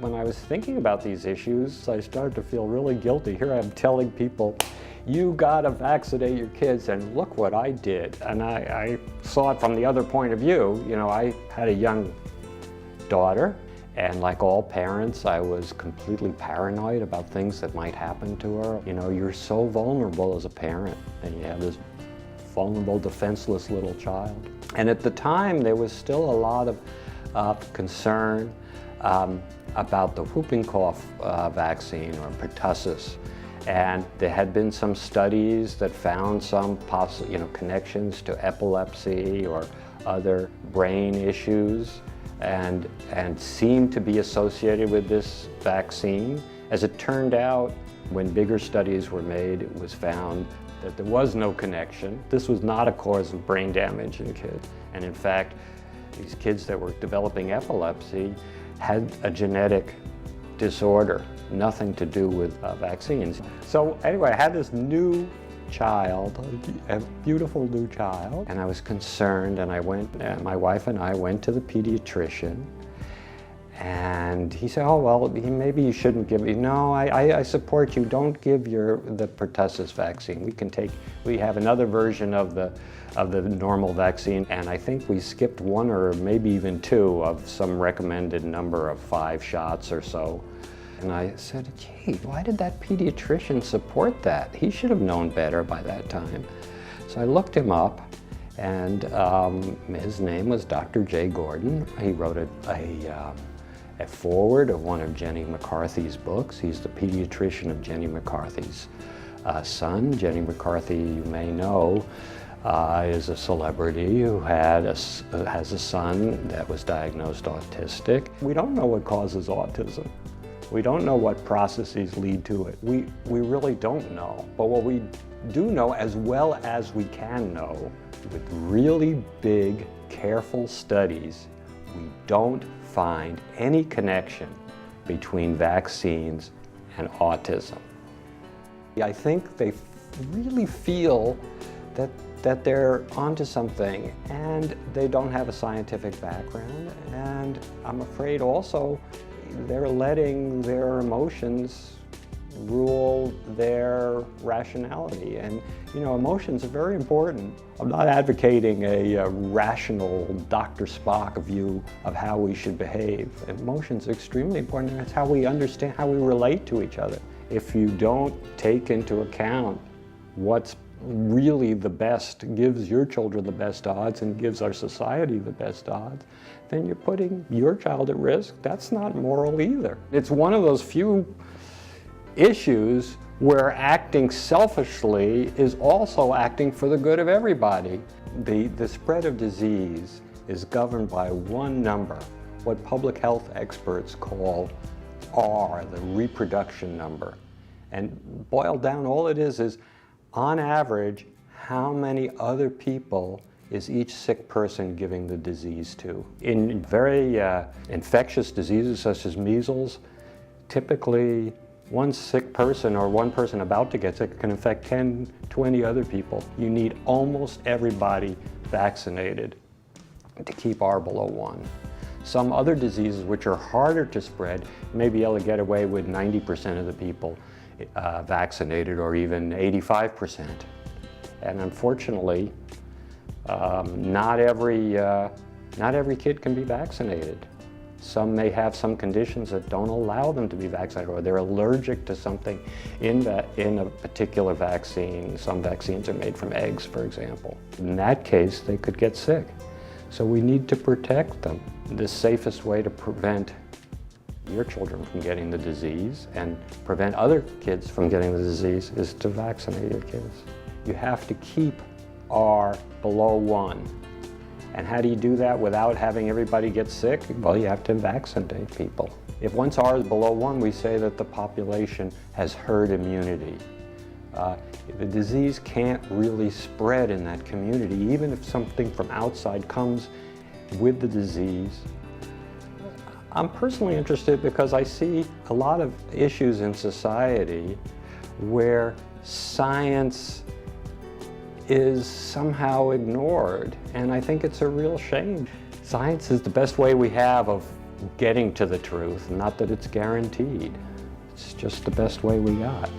When I was thinking about these issues, I started to feel really guilty. Here I am telling people, you gotta vaccinate your kids, and look what I did. And I saw it from the other point of view. You know, I had a young daughter, and like all parents, I was completely paranoid about things that might happen to her. You know, you're so vulnerable as a parent, and you have this vulnerable, defenseless little child. And at the time, there was still a lot of concern about the whooping cough vaccine, or pertussis. And there had been some studies that found some connections to epilepsy or other brain issues, and seemed to be associated with this vaccine. As it turned out, when bigger studies were made, it was found that there was no connection. This was not a cause of brain damage in kids. And in fact, these kids that were developing epilepsy had a genetic disorder, nothing to do with vaccines. So anyway, I had this new child, a beautiful new child, and I was concerned, and my wife and I went to the pediatrician, and he said, oh, well, maybe you shouldn't give it. No, I support you. Don't give the pertussis vaccine. We have another version of the normal vaccine, and I think we skipped one or maybe even two of some recommended number of 5 shots or so. And I said, gee, why did that pediatrician support that? He should have known better by that time. So I looked him up, and his name was Dr. J. Gordon. He wrote a foreword of one of Jenny McCarthy's books. He's the pediatrician of Jenny McCarthy's son. Jenny McCarthy, you may know, is a celebrity who has a son that was diagnosed autistic. We don't know what causes autism. We don't know what processes lead to it. We really don't know. But what we do know, as well as we can know, with really big, careful studies, we don't find any connection between vaccines and autism. I think they really feel that they're onto something, and they don't have a scientific background, and I'm afraid also they're letting their emotions rule their rationality. And you know, emotions are very important. I'm not advocating a rational Dr. Spock view of how we should behave. Emotions are extremely important, and it's how we understand, how we relate to each other. If you don't take into account what's really the best, gives your children the best odds and gives our society the best odds, then you're putting your child at risk. That's not moral either. It's one of those few issues where acting selfishly is also acting for the good of everybody. The spread of disease is governed by one number, what public health experts call R, the reproduction number. And boiled down, all it is on average, how many other people is each sick person giving the disease to? In very infectious diseases such as measles, typically one sick person or one person about to get sick can infect 10, 20 other people. You need almost everybody vaccinated to keep R below 1. Some other diseases which are harder to spread may be able to get away with 90% of the people vaccinated, or even 85%. And unfortunately, not every kid can be vaccinated. Some may have some conditions that don't allow them to be vaccinated, or they're allergic to something in a particular vaccine. Some vaccines are made from eggs, for example. In that case, they could get sick. So we need to protect them. The safest way to prevent your children from getting the disease and prevent other kids from getting the disease is to vaccinate your kids. You have to keep R below 1. And how do you do that without having everybody get sick? Well, you have to vaccinate people. If once R is below 1, we say that the population has herd immunity. The disease can't really spread in that community, even if something from outside comes with the disease. I'm personally interested because I see a lot of issues in society where science is somehow ignored, and I think it's a real shame. Science is the best way we have of getting to the truth, not that it's guaranteed. It's just the best way we got.